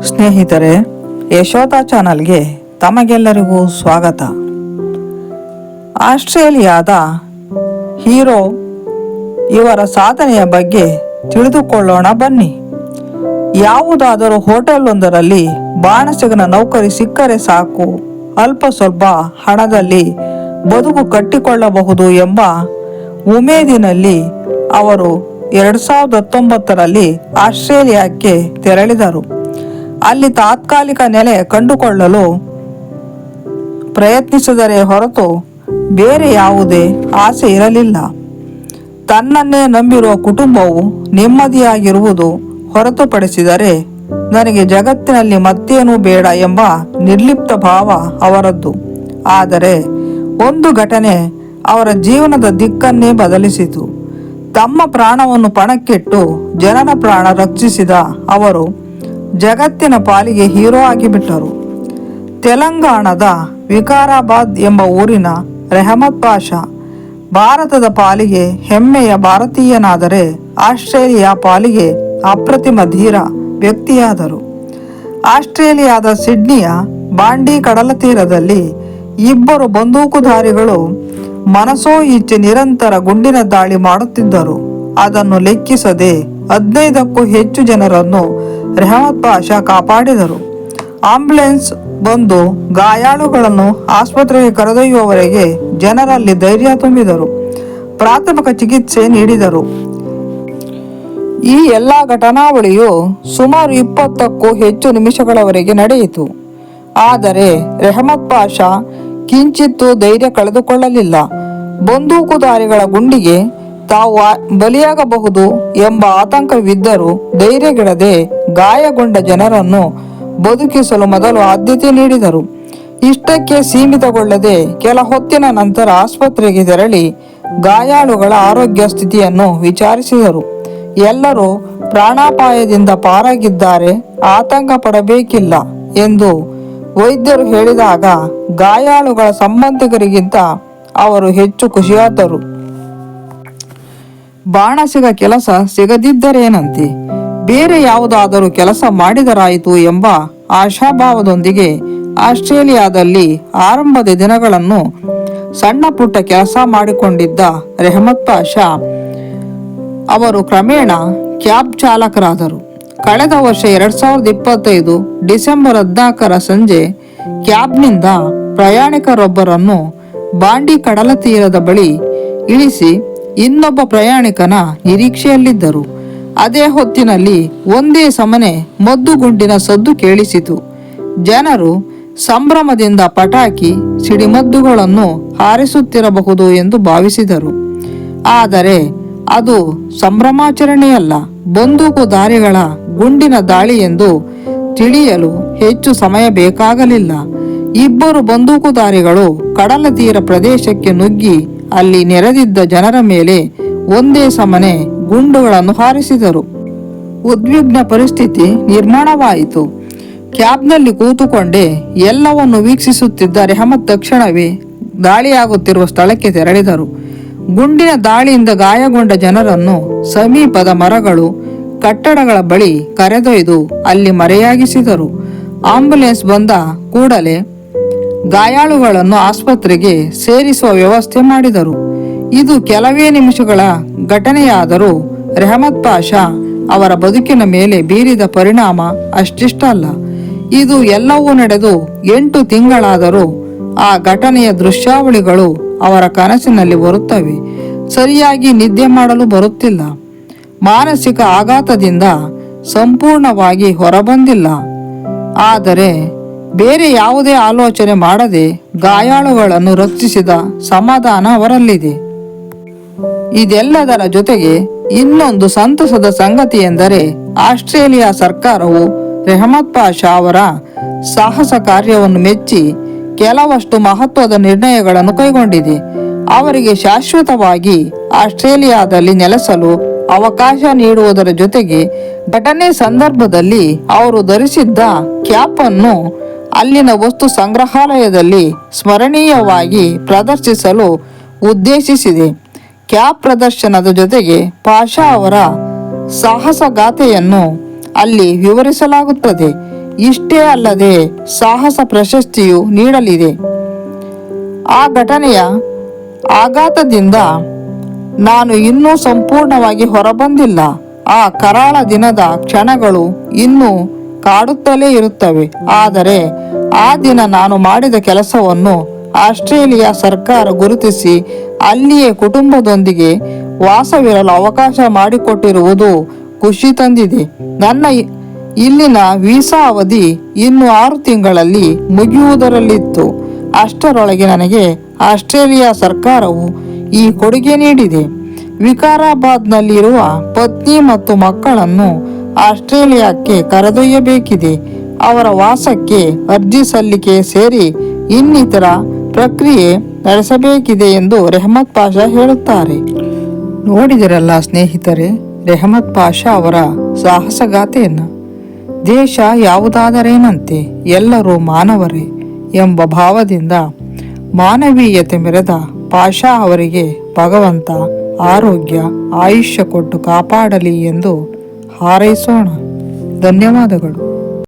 ಸ್ನೇಹಿತರೆ, ಯಶೋಧ ಚಾನಲ್ಗೆ ತಮಗೆಲ್ಲರಿಗೂ ಸ್ವಾಗತ. ಆಸ್ಟ್ರೇಲಿಯಾದ ಹೀರೋ ಇವರ ಸಾಧನೆಯ ಬಗ್ಗೆ ತಿಳಿದುಕೊಳ್ಳೋಣ ಬನ್ನಿ. ಯಾವುದಾದರೂ ಹೋಟೆಲ್ ಒಂದರಲ್ಲಿ ಬಾಣಸಿಗನ ನೌಕರಿ ಸಿಕ್ಕರೆ ಸಾಕು, ಅಲ್ಪ ಸ್ವಲ್ಪ ಹಣದಲ್ಲಿ ಬದುಕು ಕಟ್ಟಿಕೊಳ್ಳಬಹುದು ಎಂಬ ಉಮೇದಿನಲ್ಲಿ ಅವರು 2019ರಲ್ಲಿ ಆಸ್ಟ್ರೇಲಿಯಾಕ್ಕೆ ತೆರಳಿದರು. ಅಲ್ಲಿ ತಾತ್ಕಾಲಿಕ ನೆಲೆ ಕಂಡುಕೊಳ್ಳಲು ಪ್ರಯತ್ನಿಸಿದರೆ ಹೊರತು ಬೇರೆ ಯಾವುದೇ ಆಸೆ ಇರಲಿಲ್ಲ. ತನ್ನನ್ನೇ ನಂಬಿರುವ ಕುಟುಂಬವು ನೆಮ್ಮದಿಯಾಗಿರುವುದು ಹೊರತುಪಡಿಸಿದರೆ ನನಗೆ ಜಗತ್ತಿನಲ್ಲಿ ಮತ್ತೇನೂ ಬೇಡ ಎಂಬ ನಿರ್ಲಿಪ್ತ ಭಾವ ಅವರದ್ದು. ಆದರೆ ಒಂದು ಘಟನೆ ಅವರ ಜೀವನದ ದಿಕ್ಕನ್ನೇ ಬದಲಿಸಿತು. ತಮ್ಮ ಪ್ರಾಣವನ್ನು ಪಣಕ್ಕಿಟ್ಟು ಜನರ ಪ್ರಾಣ ರಕ್ಷಿಸಿದ ಅವರು ಜಗತ್ತಿನ ಪಾಲಿಗೆ ಹೀರೋ ಆಗಿಬಿಟ್ಟರು. ತೆಲಂಗಾಣದ ವಿಕಾರಾಬಾದ್ ಎಂಬ ಊರಿನ ರೆಹಮತ್ ಪಾಷಾ ಭಾರತದ ಪಾಲಿಗೆ ಹೆಮ್ಮೆಯ ಭಾರತೀಯನಾದರೆ ಆಸ್ಟ್ರೇಲಿಯಾ ಪಾಲಿಗೆ ಅಪ್ರತಿಮ ಧೀರ ವ್ಯಕ್ತಿಯಾದರು. ಆಸ್ಟ್ರೇಲಿಯಾದ ಸಿಡ್ನಿಯ ಬಾಂಡಿ ಕಡಲ ತೀರದಲ್ಲಿ ಇಬ್ಬರು ಬಂದೂಕುಧಾರಿಗಳು ಮನಸೋ ಇಚ್ಛೆ ನಿರಂತರ ಗುಂಡಿನ ದಾಳಿ ಮಾಡುತ್ತಿದ್ದರು. ಅದನ್ನು ಲೆಕ್ಕಿಸದೆ 15ಕ್ಕೂ ಹೆಚ್ಚು ಜನರನ್ನು ರೆಹಮತ್ ಪಾಷಾ ಕಾಪಾಡಿದರು. ಆಂಬ್ಯುಲೆನ್ಸ್ ಬಂದು ಗಾಯಾಳುಗಳನ್ನು ಆಸ್ಪತ್ರೆಗೆ ಕರೆದೊಯ್ಯುವವರೆಗೆ ಜನರಲ್ಲಿ ಧೈರ್ಯ ತುಂಬಿದರು, ಪ್ರಾಥಮಿಕ ಚಿಕಿತ್ಸೆ ನೀಡಿದರು. ಈ ಎಲ್ಲ ಘಟನಾವಳಿಯು ಸುಮಾರು 20ಕ್ಕೂ ಹೆಚ್ಚು ನಿಮಿಷಗಳವರೆಗೆ ನಡೆಯಿತು. ಆದರೆ ರೆಹಮತ್ ಪಾಷಾ ಕಿಂಚಿತ್ತೂ ಧೈರ್ಯ ಕಳೆದುಕೊಳ್ಳಲಿಲ್ಲ. ಬಂದೂಕುಧಾರಿಗಳ ಗುಂಡಿಗೆ ತಾವು ಬಲಿಯಾಗಬಹುದು ಎಂಬ ಆತಂಕವಿದ್ದರೂ ಧೈರ್ಯಗೆಡದೆ ಗಾಯಗೊಂಡ ಜನರನ್ನು ಬದುಕಿಸಲು ಮೊದಲು ಆದ್ಯತೆ ನೀಡಿದರು. ಇಷ್ಟಕ್ಕೆ ಸೀಮಿತಗೊಳ್ಳದೆ ಕೆಲ ಹೊತ್ತಿನ ನಂತರ ಆಸ್ಪತ್ರೆಗೆ ತೆರಳಿ ಗಾಯಾಳುಗಳ ಆರೋಗ್ಯ ಸ್ಥಿತಿಯನ್ನು ವಿಚಾರಿಸಿದರು. ಎಲ್ಲರೂ ಪ್ರಾಣಾಪಾಯದಿಂದ ಪಾರಾಗಿದ್ದಾರೆ, ಆತಂಕ ಪಡಬೇಕಿಲ್ಲ ಎಂದು ವೈದ್ಯರು ಹೇಳಿದಾಗ ಗಾಯಾಳುಗಳ ಸಂಬಂಧಿಕರಿಗಿಂತ ಅವರು ಹೆಚ್ಚು ಖುಷಿಯಾದರು. ಬಾಣಸಿಗ ಕೆಲಸ ಸಿಗದಿದ್ದರೇನಂತೆ, ಬೇರೆ ಯಾವುದಾದರೂ ಕೆಲಸ ಮಾಡಿದರಾಯಿತು ಎಂಬ ಆಶಾಭಾವದೊಂದಿಗೆ ಆಸ್ಟ್ರೇಲಿಯಾದಲ್ಲಿ ಆರಂಭದ ದಿನಗಳನ್ನು ಸಣ್ಣ ಪುಟ್ಟ ಕೆಲಸ ಮಾಡಿಕೊಂಡಿದ್ದ ರೆಹಮತ್ ಪಾಷಾ ಅವರು ಕ್ರಮೇಣ ಕ್ಯಾಬ್ ಚಾಲಕರಾದರು. ಕಳೆದ ವರ್ಷ 2025 ಡಿಸೆಂಬರ್ 14ರ ಸಂಜೆ ಕ್ಯಾಬ್ನಿಂದ ಪ್ರಯಾಣಿಕರೊಬ್ಬರನ್ನು ಬಾಂಡಿ ಕಡಲ ತೀರದ ಬಳಿ ಇಳಿಸಿ ಇನ್ನೊಬ್ಬ ಪ್ರಯಾಣಿಕನ ನಿರೀಕ್ಷೆಯಲ್ಲಿದ್ದರು. ಅದೇ ಹೊತ್ತಿನಲ್ಲಿ ಒಂದೇ ಸಮನೆ ಮದ್ದುಗುಂಡಿನ ಸದ್ದು ಕೇಳಿಸಿತು. ಜನರು ಸಂಭ್ರಮದಿಂದ ಪಟಾಕಿ ಸಿಡಿಮದ್ದುಗಳನ್ನು ಹಾರಿಸುತ್ತಿರಬಹುದು ಎಂದು ಭಾವಿಸಿದರು. ಆದರೆ ಅದು ಸಂಭ್ರಮಾಚರಣೆಯಲ್ಲ, ಬಂದೂಕುಧಾರಿಗಳ ಗುಂಡಿನ ದಾಳಿ ಎಂದು ತಿಳಿಯಲು ಹೆಚ್ಚು ಸಮಯ ಬೇಕಾಗಲಿಲ್ಲ. ಇಬ್ಬರು ಬಂದೂಕುಧಾರಿಗಳು ಕಡಲ ತೀರ ಪ್ರದೇಶಕ್ಕೆ ನುಗ್ಗಿ ಅಲ್ಲಿ ನೆರೆದಿದ್ದ ಜನರ ಮೇಲೆ ಒಂದೇ ಸಮನೆ ಗುಂಡುಗಳನ್ನು ಹಾರಿಸಿದರು. ಉದ್ವಿಗ್ನ ಪರಿಸ್ಥಿತಿ ನಿರ್ಮಾಣವಾಯಿತು. ಕ್ಯಾಬ್ನಲ್ಲಿ ಕೂತುಕೊಂಡೇ ಎಲ್ಲವನ್ನು ವೀಕ್ಷಿಸುತ್ತಿದ್ದ ರೆಹಮತ್ ತಕ್ಷಣವೇ ದಾಳಿಯಾಗುತ್ತಿರುವ ಸ್ಥಳಕ್ಕೆ ತೆರಳಿದರು. ಗುಂಡಿನ ದಾಳಿಯಿಂದ ಗಾಯಗೊಂಡ ಜನರನ್ನು ಸಮೀಪದ ಮರಗಳು, ಕಟ್ಟಡಗಳ ಬಳಿ ಕರೆದೊಯ್ದು ಅಲ್ಲಿ ಮರೆಯಾಗಿಸಿದರು. ಆಂಬ್ಯುಲೆನ್ಸ್ ಬಂದ ಕೂಡಲೇ ಗಾಯಾಳುಗಳನ್ನು ಆಸ್ಪತ್ರೆಗೆ ಸೇರಿಸುವ ವ್ಯವಸ್ಥೆ ಮಾಡಿದರು. ಇದು ಕೆಲವೇ ನಿಮಿಷಗಳ ಘಟನೆಯಾದರೂ ರೆಹಮತ್ ಪಾಷಾ ಅವರ ಬದುಕಿನ ಮೇಲೆ ಬೀರಿದ ಪರಿಣಾಮ ಅಷ್ಟಿಷ್ಟಲ್ಲ. ಇದು ಎಲ್ಲವೂ ನಡೆದು 8 ತಿಂಗಳಾದರೂ ಆ ಘಟನೆಯ ದೃಶ್ಯಾವಳಿಗಳು ಅವರ ಕನಸಿನಲ್ಲಿ ಬರುತ್ತವೆ. ಸರಿಯಾಗಿ ನಿದ್ದೆ ಮಾಡಲು ಬರುತ್ತಿಲ್ಲ. ಮಾನಸಿಕ ಆಘಾತದಿಂದ ಸಂಪೂರ್ಣವಾಗಿ ಹೊರಬಂದಿಲ್ಲ. ಆದರೆ ಬೇರೆ ಯಾವುದೇ ಆಲೋಚನೆ ಮಾಡದೆ ಗಾಯಾಳುಗಳನ್ನು ರಕ್ಷಿಸಿದ ಸಮಾಧಾನ ಅವರಲ್ಲಿದೆ. ಇದೆಲ್ಲದರ ಜೊತೆಗೆ ಇನ್ನೊಂದು ಸಂತಸದ ಸಂಗತಿ ಎಂದರೆ ಆಸ್ಟ್ರೇಲಿಯಾ ಸರ್ಕಾರವು ರೆಹಮತ್ ಪಾಷಾ ಅವರ ಸಾಹಸ ಕಾರ್ಯವನ್ನು ಮೆಚ್ಚಿ ಕೆಲವಷ್ಟು ಮಹತ್ವದ ನಿರ್ಣಯಗಳನ್ನು ಕೈಗೊಂಡಿದೆ. ಅವರಿಗೆ ಶಾಶ್ವತವಾಗಿ ಆಸ್ಟ್ರೇಲಿಯಾದಲ್ಲಿ ನೆಲೆಸಲು ಅವಕಾಶ ನೀಡುವುದರ ಜೊತೆಗೆ ಘಟನೆ ಸಂದರ್ಭದಲ್ಲಿ ಅವರು ಧರಿಸಿದ್ದ ಕ್ಯಾಪ್ ಅನ್ನು ಅಲ್ಲಿನ ವಸ್ತು ಸಂಗ್ರಹಾಲಯದಲ್ಲಿ ಸ್ಮರಣೀಯವಾಗಿ ಪ್ರದರ್ಶಿಸಲು ಉದ್ದೇಶಿಸಿದೆ. ಕ್ಯಾಪ್ ಪ್ರದರ್ಶನದ ಜೊತೆಗೆ ಪಾಷಾ ಅವರ ಸಾಹಸ ಗಾಥೆಯನ್ನು ಅಲ್ಲಿ ವಿವರಿಸಲಾಗುತ್ತದೆ. ಇಷ್ಟೇ ಅಲ್ಲದೆ ಸಾಹಸ ಪ್ರಶಸ್ತಿಯು ನೀಡಲಿದೆ. ಆ ಘಟನೆಯ ಆಘಾತದಿಂದ ನಾನು ಇನ್ನೂ ಸಂಪೂರ್ಣವಾಗಿ ಹೊರಬಂದಿಲ್ಲ. ಆ ಕರಾಳ ದಿನದ ಕ್ಷಣಗಳು ಇನ್ನೂ ಕಾಡುತ್ತಲೇ ಇರುತ್ತವೆ. ಆದರೆ ಆ ದಿನ ನಾನು ಮಾಡಿದ ಕೆಲಸವನ್ನು ಆಸ್ಟ್ರೇಲಿಯಾ ಸರ್ಕಾರ ಗುರುತಿಸಿ ಅಲ್ಲಿಯೇ ಕುಟುಂಬದೊಂದಿಗೆ ವಾಸವಿರಲು ಅವಕಾಶ ಮಾಡಿಕೊಟ್ಟಿರುವುದು ಖುಷಿ ತಂದಿದೆ. ನನ್ನ ಇಲ್ಲಿನ ವೀಸಾ ಅವಧಿ ಇನ್ನು 6 ತಿಂಗಳಲ್ಲಿ ಮುಗಿಯುವುದರಲ್ಲಿತ್ತು. ಅಷ್ಟರೊಳಗೆ ನನಗೆ ಆಸ್ಟ್ರೇಲಿಯಾ ಸರ್ಕಾರವು ಈ ಕೊಡುಗೆ ನೀಡಿದೆ. ವಿಕಾರಾಬಾದ್ನಲ್ಲಿರುವ ಪತ್ನಿ ಮತ್ತು ಮಕ್ಕಳನ್ನು ಆಸ್ಟ್ರೇಲಿಯಾಕ್ಕೆ ಕರೆದೊಯ್ಯಬೇಕಿದೆ. ಅವರ ವಾಸಕ್ಕೆ ಅರ್ಜಿ ಸಲ್ಲಿಕೆ ಸೇರಿ ಇನ್ನಿತರ ಪ್ರಕ್ರಿಯೆ ನಡೆಸಬೇಕಿದೆ ಎಂದು ರೆಹಮತ್ ಪಾಷಾ ಹೇಳುತ್ತಾರೆ. ನೋಡಿದಿರಲ್ಲ ಸ್ನೇಹಿತರೆ, ರೆಹಮತ್ ಪಾಷಾ ಅವರ ಸಾಹಸಗಾಥೆಯನ್ನು. ದೇಶ ಯಾವುದಾದರೇನಂತೆ, ಎಲ್ಲರೂ ಮಾನವರೇ ಎಂಬ ಭಾವದಿಂದ ಮಾನವೀಯತೆ ಮೆರೆದ ಪಾಷಾ ಅವರಿಗೆ ಭಗವಂತ ಆರೋಗ್ಯ ಆಯುಷ್ಯ ಕೊಟ್ಟು ಕಾಪಾಡಲಿ ಎಂದು ಹಾರೈಸೋಣ. ಧನ್ಯವಾದಗಳು.